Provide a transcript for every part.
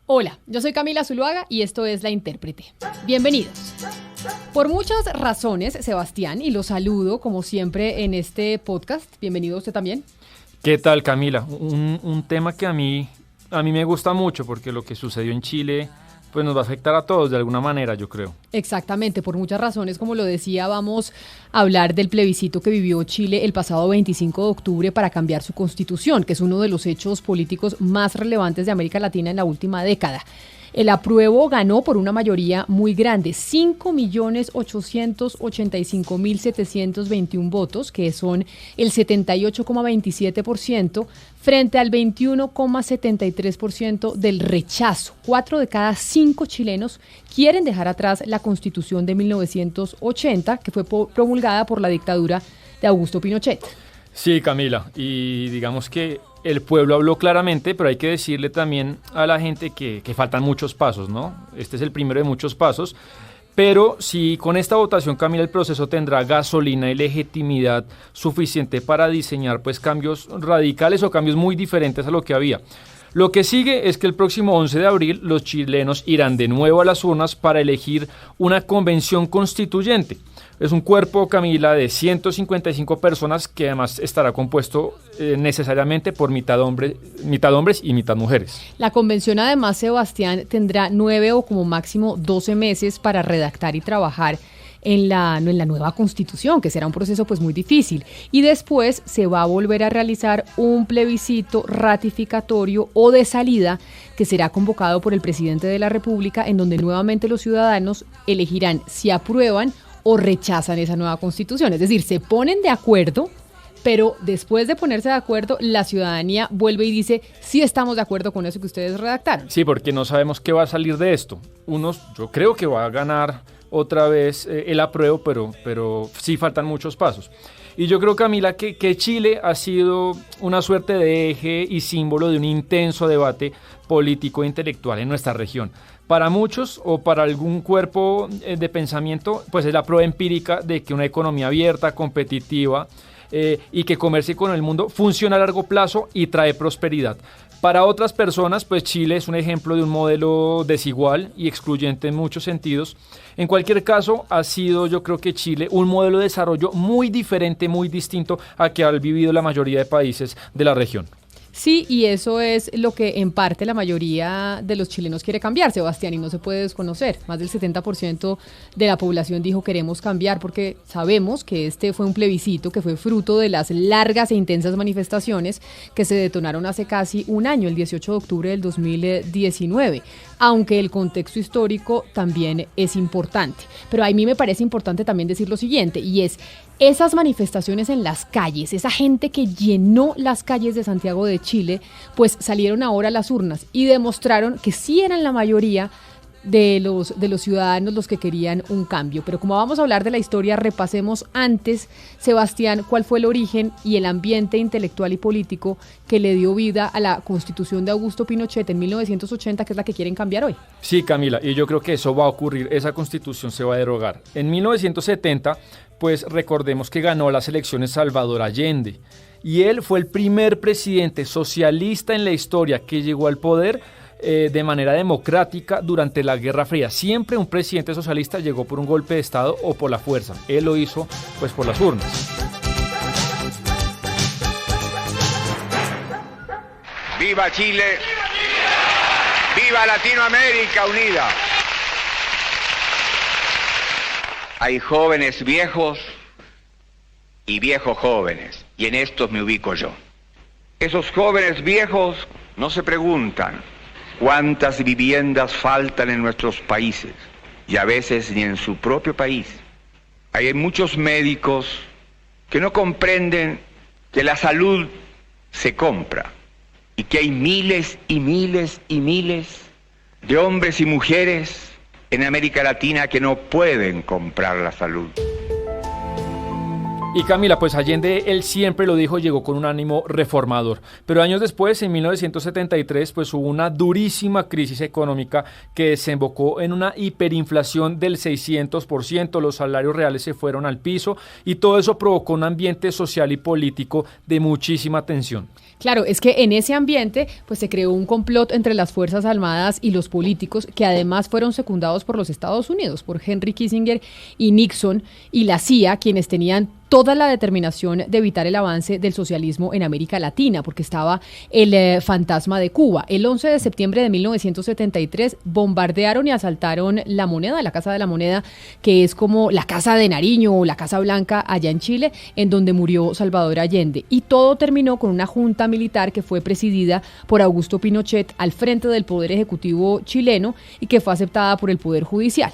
Hola, yo soy Camila Zuluaga y esto es La Intérprete. Bienvenidos. Por muchas razones, Sebastián, y lo saludo como siempre en este podcast. Bienvenido usted también. ¿Qué tal, Camila? Un tema que a mí me gusta mucho porque lo que sucedió en Chile pues nos va a afectar a todos de alguna manera, yo creo. Exactamente, por muchas razones, como lo decía, vamos a hablar del plebiscito que vivió Chile el pasado 25 de octubre para cambiar su constitución, que es uno de los hechos políticos más relevantes de América Latina en la última década. El apruebo ganó por una mayoría muy grande, 5.885.721 votos, que son el 78,27%, frente al 21,73% del rechazo. 4 de cada 5 chilenos quieren dejar atrás la Constitución de 1980, que fue promulgada por la dictadura de Augusto Pinochet. Sí, Camila, y digamos que el pueblo habló claramente, pero hay que decirle también a la gente que faltan muchos pasos, ¿no? Este es el primero de muchos pasos, pero si con esta votación, Camila, el proceso tendrá gasolina y legitimidad suficiente para diseñar pues cambios radicales o cambios muy diferentes a lo que había. Lo que sigue es que el próximo 11 de abril los chilenos irán de nuevo a las urnas para elegir una convención constituyente. Es un cuerpo, Camila, de 155 personas que además estará compuesto necesariamente por mitad hombres y mitad mujeres. La convención, además, Sebastián, tendrá 9 o como máximo 12 meses para redactar y trabajar en la nueva constitución, que será un proceso pues muy difícil. Y después se va a volver a realizar un plebiscito ratificatorio o de salida que será convocado por el presidente de la República, en donde nuevamente los ciudadanos elegirán si aprueban o rechazan esa nueva constitución. Es decir, se ponen de acuerdo, pero después de ponerse de acuerdo, la ciudadanía vuelve y dice, sí estamos de acuerdo con eso que ustedes redactaron. Sí, porque no sabemos qué va a salir de esto. Yo creo que va a ganar otra vez el apruebo, pero sí faltan muchos pasos. Y yo creo, Camila, que Chile ha sido una suerte de eje y símbolo de un intenso debate político e intelectual en nuestra región. Para muchos o para algún cuerpo de pensamiento, pues es la prueba empírica de que una economía abierta, competitiva y que comercie con el mundo funciona a largo plazo y trae prosperidad. Para otras personas, pues Chile es un ejemplo de un modelo desigual y excluyente en muchos sentidos. En cualquier caso, ha sido, yo creo que Chile, un modelo de desarrollo muy diferente, muy distinto a que han vivido la mayoría de países de la región. Sí, y eso es lo que en parte la mayoría de los chilenos quiere cambiar, Sebastián, y no se puede desconocer. Más del 70% de la población dijo queremos cambiar, porque sabemos que este fue un plebiscito que fue fruto de las largas e intensas manifestaciones que se detonaron hace casi un año, el 18 de octubre del 2019, aunque el contexto histórico también es importante. Pero a mí me parece importante también decir lo siguiente, y es esas manifestaciones en las calles, esa gente que llenó las calles de Santiago de Chile, pues salieron ahora a las urnas y demostraron que sí eran la mayoría de los ciudadanos los que querían un cambio. Pero como vamos a hablar de la historia, repasemos antes, Sebastián, cuál fue el origen y el ambiente intelectual y político que le dio vida a la Constitución de Augusto Pinochet en 1980, que es la que quieren cambiar hoy. Sí, Camila, y yo creo que eso va a ocurrir, esa Constitución se va a derogar. En 1970, pues recordemos que ganó las elecciones Salvador Allende, y él fue el primer presidente socialista en la historia que llegó al poder de manera democrática durante la Guerra Fría. Siempre un presidente socialista llegó por un golpe de Estado o por la fuerza. Él lo hizo pues por las urnas. ¡Viva Chile! ¡Viva Latinoamérica unida! Hay jóvenes viejos y viejos jóvenes, y en estos me ubico yo. Esos jóvenes viejos no se preguntan cuántas viviendas faltan en nuestros países, y a veces ni en su propio país. Hay muchos médicos que no comprenden que la salud se compra, y que hay miles y miles y miles de hombres y mujeres en América Latina que no pueden comprar la salud. Y Camila, pues Allende, él siempre lo dijo, llegó con un ánimo reformador. Pero años después, en 1973, pues hubo una durísima crisis económica que desembocó en una hiperinflación del 600%, los salarios reales se fueron al piso y todo eso provocó un ambiente social y político de muchísima tensión. Claro, es que en ese ambiente pues se creó un complot entre las Fuerzas Armadas y los políticos que además fueron secundados por los Estados Unidos, por Henry Kissinger y Nixon y la CIA, quienes tenían toda la determinación de evitar el avance del socialismo en América Latina, porque estaba el fantasma de Cuba. El 11 de septiembre de 1973 bombardearon y asaltaron La Moneda, la Casa de la Moneda, que es como la Casa de Nariño o la Casa Blanca allá en Chile, en donde murió Salvador Allende. Y todo terminó con una junta militar que fue presidida por Augusto Pinochet al frente del Poder Ejecutivo chileno y que fue aceptada por el Poder Judicial.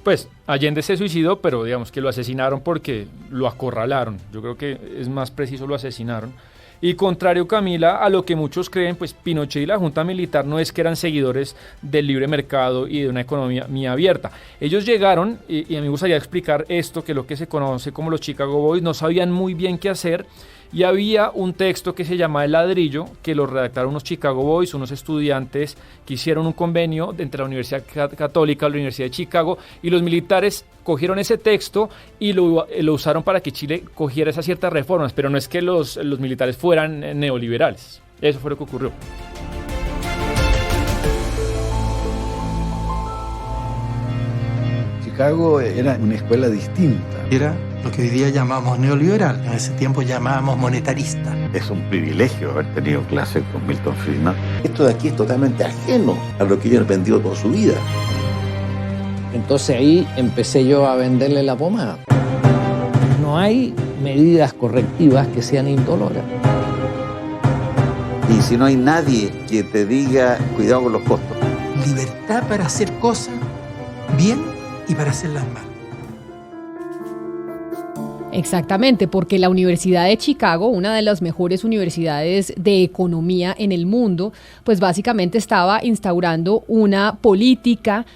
Pues Allende se suicidó, pero digamos que lo asesinaron porque lo acorralaron. Yo creo que es más preciso, lo asesinaron. Y contrario, Camila, a lo que muchos creen, pues Pinochet y la Junta Militar no es que eran seguidores del libre mercado y de una economía abierta. Ellos llegaron, y a mí me gustaría explicar esto, que es lo que se conoce como los Chicago Boys, no sabían muy bien qué hacer. Y había un texto que se llama El Ladrillo, que lo redactaron unos Chicago Boys, unos estudiantes que hicieron un convenio entre la Universidad Católica y la Universidad de Chicago, y los militares cogieron ese texto y lo usaron para que Chile cogiera esas ciertas reformas, pero no es que los militares fueran neoliberales. Eso fue lo que ocurrió. Chicago era una escuela distinta. Era lo que hoy día llamamos neoliberal, en ese tiempo llamábamos monetarista. Es un privilegio haber tenido clases con Milton Friedman. Esto de aquí es totalmente ajeno a lo que ellos han aprendido toda su vida. Entonces ahí empecé yo a venderle la pomada. No hay medidas correctivas que sean indoloras. Y si no hay nadie que te diga, cuidado con los costos. Libertad para hacer cosas bien y para hacerlas mal. Exactamente, porque la Universidad de Chicago, una de las mejores universidades de economía en el mundo, pues básicamente estaba instaurando una política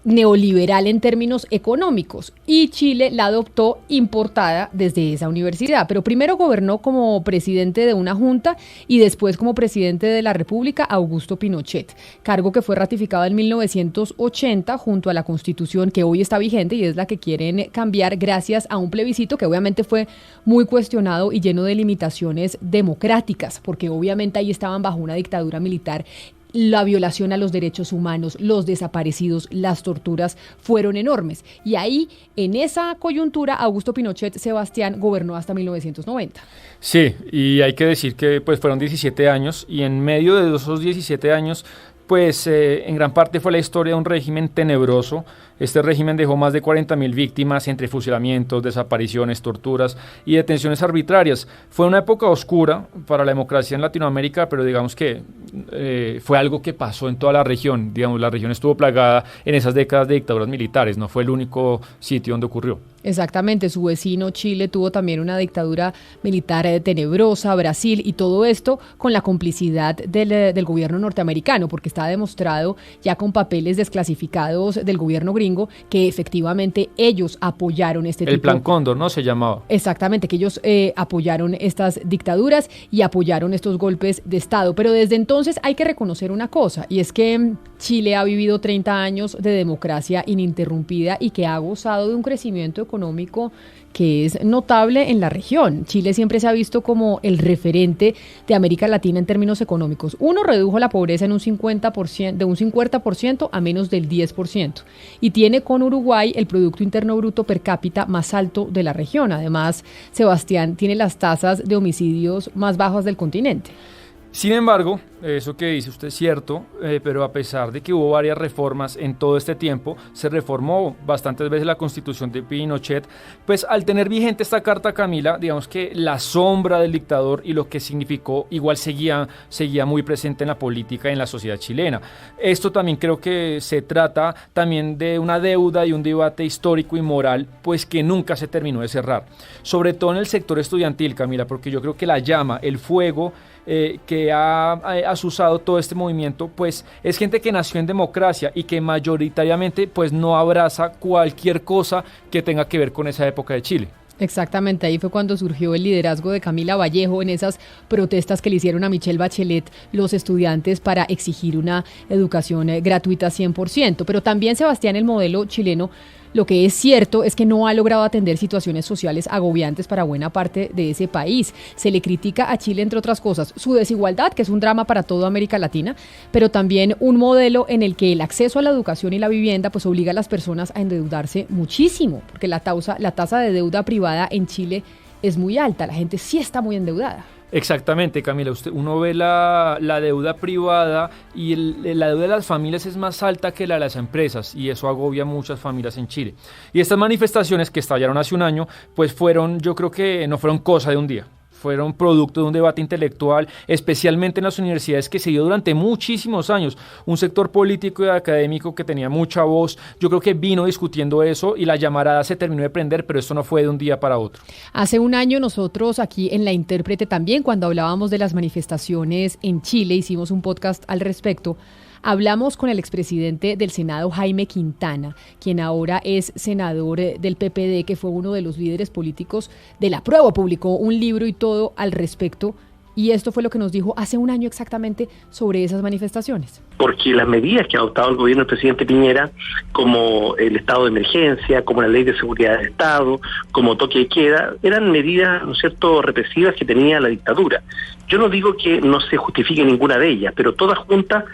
neoliberal en términos económicos y Chile la adoptó importada desde esa universidad, pero primero gobernó como presidente de una junta y después como presidente de la República Augusto Pinochet, cargo que fue ratificado en 1980 junto a la Constitución que hoy está vigente y es la que quieren cambiar gracias a un plebiscito que obviamente fue muy cuestionado y lleno de limitaciones democráticas, porque obviamente ahí estaban bajo una dictadura militar. La violación a los derechos humanos, los desaparecidos, las torturas fueron enormes. Y ahí, en esa coyuntura, Augusto Pinochet Sebastián gobernó hasta 1990. Sí, y hay que decir que pues fueron 17 años y en medio de esos 17 años, pues en gran parte fue la historia de un régimen tenebroso. Este régimen dejó más de 40.000 víctimas entre fusilamientos, desapariciones, torturas y detenciones arbitrarias. Fue una época oscura para la democracia en Latinoamérica, pero digamos que fue algo que pasó en toda la región. Digamos, la región estuvo plagada en esas décadas de dictaduras militares, no fue el único sitio donde ocurrió. Exactamente, su vecino Chile tuvo también una dictadura militar tenebrosa, Brasil, y todo esto con la complicidad del gobierno norteamericano, porque está demostrado ya con papeles desclasificados del gobierno gringo que efectivamente ellos apoyaron este tipo. El Plan Cóndor, ¿no? Se llamaba. Exactamente, que ellos apoyaron estas dictaduras y apoyaron estos golpes de Estado. Pero desde entonces hay que reconocer una cosa, y es que Chile ha vivido 30 años de democracia ininterrumpida y que ha gozado de un crecimiento económico que es notable en la región. Chile siempre se ha visto como el referente de América Latina en términos económicos. Uno, redujo la pobreza en un 50%, de un 50% a menos del 10%. Y tiene con Uruguay el Producto Interno Bruto per cápita más alto de la región. Además, Sebastián tiene las tasas de homicidios más bajas del continente. Sin embargo, eso que dice usted es cierto, pero a pesar de que hubo varias reformas en todo este tiempo, se reformó bastantes veces la Constitución de Pinochet, pues al tener vigente esta carta, Camila, digamos que la sombra del dictador y lo que significó igual seguía muy presente en la política y en la sociedad chilena. Esto también creo que se trata también de una deuda y un debate histórico y moral, pues que nunca se terminó de cerrar. Sobre todo en el sector estudiantil, Camila, porque yo creo que la llama, el fuego, que ha asusado todo este movimiento, pues es gente que nació en democracia y que mayoritariamente pues no abraza cualquier cosa que tenga que ver con esa época de Chile. Exactamente, ahí fue cuando surgió el liderazgo de Camila Vallejo en esas protestas que le hicieron a Michelle Bachelet los estudiantes para exigir una educación gratuita 100%. Pero también, Sebastián, el modelo chileno Lo que es cierto es que no ha logrado atender situaciones sociales agobiantes para buena parte de ese país. Se le critica a Chile, entre otras cosas, su desigualdad, que es un drama para toda América Latina, pero también un modelo en el que el acceso a la educación y la vivienda pues obliga a las personas a endeudarse muchísimo, porque la tasa de deuda privada en Chile es muy alta, la gente sí está muy endeudada. Exactamente, Camila. Uno ve la deuda privada y la deuda de las familias es más alta que la de las empresas, y eso agobia a muchas familias en Chile. Y estas manifestaciones que estallaron hace un año, pues yo creo que no fueron cosa de un día. Fueron producto de un debate intelectual, especialmente en las universidades, que se dio durante muchísimos años. Un sector político y académico que tenía mucha voz, yo creo que vino discutiendo eso y la llamarada se terminó de prender, pero esto no fue de un día para otro. Hace un año nosotros aquí en La Intérprete también, cuando hablábamos de las manifestaciones en Chile, hicimos un podcast al respecto. Hablamos con el expresidente del Senado, Jaime Quintana, quien ahora es senador del PPD, que fue uno de los líderes políticos del apruebo, publicó un libro y todo al respecto. Y esto fue lo que nos dijo hace un año exactamente sobre esas manifestaciones. Porque las medidas que ha adoptado el gobierno del presidente Piñera, como el estado de emergencia, como la ley de seguridad del Estado, como toque de queda, eran medidas, ¿no es cierto?, represivas que tenía la dictadura. Yo no digo que no se justifique ninguna de ellas, pero todas juntas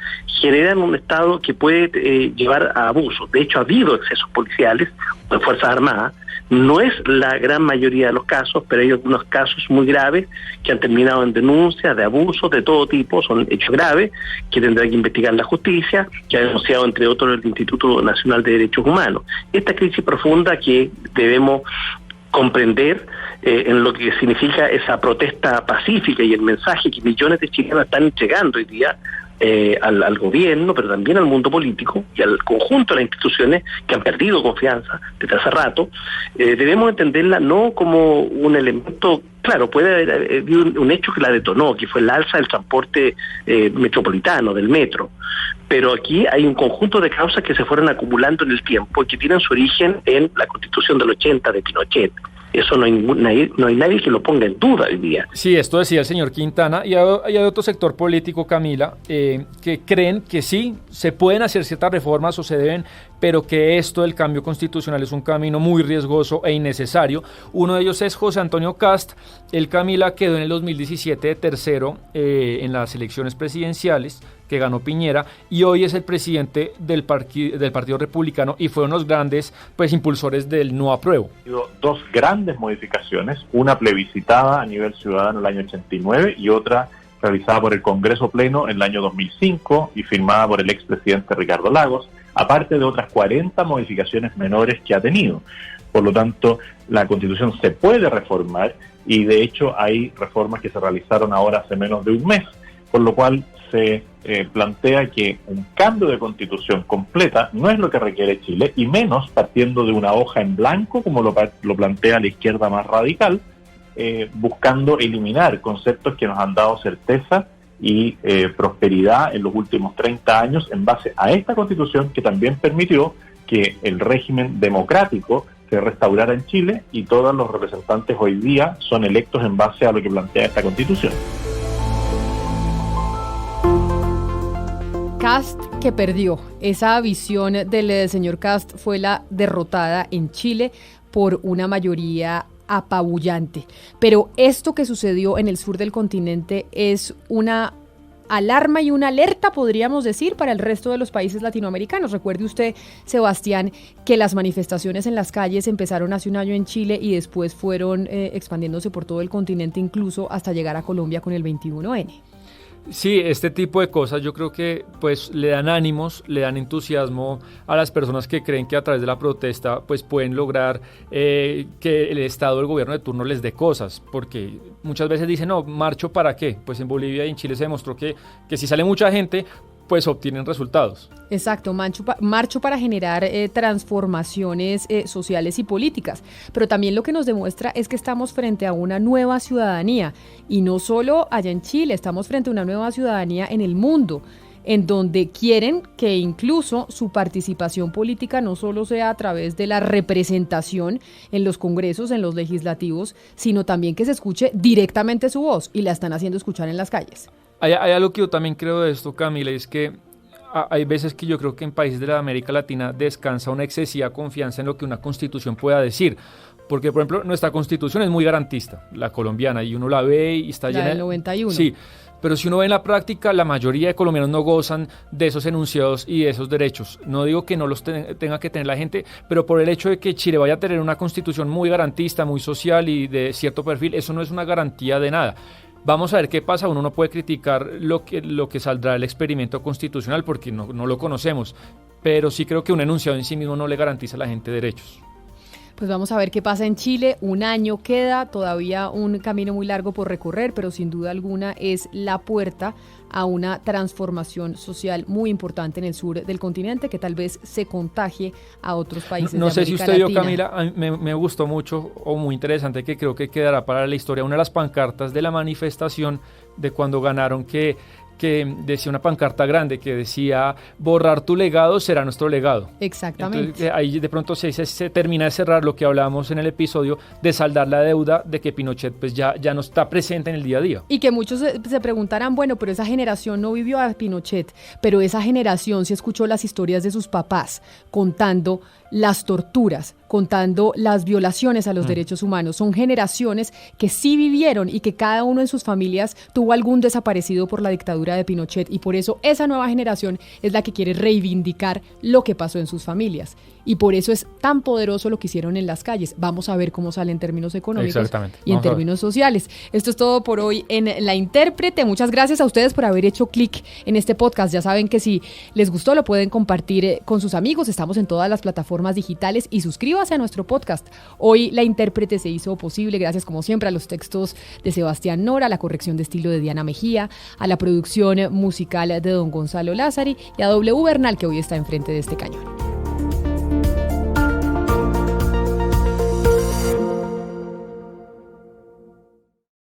generan un estado que puede llevar a abusos. De hecho, ha habido excesos policiales o de Fuerzas Armadas. No es la gran mayoría de los casos, pero hay algunos casos muy graves que han terminado en denuncias de abusos de todo tipo, son hechos graves que tendrá que investigar la justicia, que ha denunciado entre otros el Instituto Nacional de Derechos Humanos. Esta crisis profunda que debemos comprender en lo que significa esa protesta pacífica y el mensaje que millones de chilenos están entregando hoy día al gobierno, pero también al mundo político y al conjunto de las instituciones que han perdido confianza desde hace rato, debemos entenderla no como un elemento, claro, puede haber un hecho que la detonó, que fue el alza del transporte metropolitano, del metro, pero aquí hay un conjunto de causas que se fueron acumulando en el tiempo y que tienen su origen en la Constitución del 80 de Pinochet. Eso no hay nadie que lo ponga en duda hoy día. Sí, esto decía el señor Quintana, y hay otro sector político, Camila, que creen que sí, se pueden hacer ciertas reformas o se deben, pero que esto del cambio constitucional es un camino muy riesgoso e innecesario. Uno de ellos es José Antonio Cast. Él, Camila, quedó en el 2017 tercero en las elecciones presidenciales que ganó Piñera, y hoy es el presidente del Partido Republicano y fue uno de los grandes impulsores del no apruebo. Dos grandes modificaciones, una plebiscitada a nivel ciudadano en el año 89 y otra realizada por el Congreso Pleno en el año 2005 y firmada por el expresidente Ricardo Lagos, aparte de otras 40 modificaciones menores que ha tenido. Por lo tanto, la Constitución se puede reformar y de hecho hay reformas que se realizaron ahora hace menos de un mes, por lo cual se plantea que un cambio de Constitución completa no es lo que requiere Chile, y menos partiendo de una hoja en blanco como lo plantea la izquierda más radical, buscando eliminar conceptos que nos han dado certeza y prosperidad en los últimos 30 años en base a esta Constitución, que también permitió que el régimen democrático se restaurara en Chile y todos los representantes hoy día son electos en base a lo que plantea esta Constitución. Cast, que perdió. Esa visión del señor Cast fue la derrotada en Chile por una mayoría apabullante. Pero esto que sucedió en el sur del continente es una alarma y una alerta, podríamos decir, para el resto de los países latinoamericanos. Recuerde usted, Sebastián, que las manifestaciones en las calles empezaron hace un año en Chile y después fueron expandiéndose por todo el continente, incluso hasta llegar a Colombia con el 21N. Sí, este tipo de cosas yo creo que le dan ánimos, le dan entusiasmo a las personas que creen que a través de la protesta pueden lograr que el Estado, el gobierno de turno les dé cosas, porque muchas veces dicen, no, ¿marcho para qué? Pues en Bolivia y en Chile se demostró que si sale mucha gente, obtienen resultados. Exacto, marcho para generar transformaciones sociales y políticas, pero también lo que nos demuestra es que estamos frente a una nueva ciudadanía, y no solo allá en Chile, estamos frente a una nueva ciudadanía en el mundo, en donde quieren que incluso su participación política no solo sea a través de la representación en los congresos, en los legislativos, sino también que se escuche directamente su voz, y la están haciendo escuchar en las calles. Hay algo que yo también creo de esto, Camila, es que hay veces que yo creo que en países de la América Latina descansa una excesiva confianza en lo que una constitución pueda decir. Porque, por ejemplo, nuestra constitución es muy garantista, la colombiana, y uno la ve y está llena La del 91. Sí, pero si uno ve en la práctica, la mayoría de colombianos no gozan de esos enunciados y de esos derechos. No digo que no los tenga que tener la gente, pero por el hecho de que Chile vaya a tener una constitución muy garantista, muy social y de cierto perfil, eso no es una garantía de nada. Vamos a ver qué pasa. Uno no puede criticar lo que saldrá del experimento constitucional porque no lo conocemos, pero sí creo que un enunciado en sí mismo no le garantiza a la gente derechos. Pues vamos a ver qué pasa en Chile. Un año queda, todavía un camino muy largo por recorrer, pero sin duda alguna es la puerta a una transformación social muy importante en el sur del continente que tal vez se contagie a otros países de América Latina. No sé si usted vio, Camila, me gustó mucho o muy interesante que creo que quedará para la historia una de las pancartas de la manifestación de cuando ganaron que decía una pancarta grande que decía borrar tu legado será nuestro legado. Exactamente. Entonces, ahí de pronto se termina de cerrar lo que hablábamos en el episodio de saldar la deuda de que Pinochet pues ya no está presente en el día a día. Y que muchos se preguntarán, bueno, pero esa generación no vivió a Pinochet, pero esa generación sí escuchó las historias de sus papás contando las torturas, contando las violaciones a los derechos humanos. Son generaciones que sí vivieron y que cada uno en sus familias tuvo algún desaparecido por la dictadura de Pinochet, y por eso esa nueva generación es la que quiere reivindicar lo que pasó en sus familias. Y por eso es tan poderoso lo que hicieron en las calles. Vamos a ver cómo sale en términos económicos y en términos sociales. Esto es todo por hoy en La Intérprete. Muchas gracias a ustedes por haber hecho clic en este podcast. Ya saben que si les gustó lo pueden compartir con sus amigos. Estamos en todas las plataformas digitales y suscríbase a nuestro podcast. Hoy La Intérprete se hizo posible gracias, como siempre, a los textos de Sebastián Nora, a la corrección de estilo de Diana Mejía, a la producción musical de don Gonzalo Lázari y a W Bernal, que hoy está enfrente de este cañón.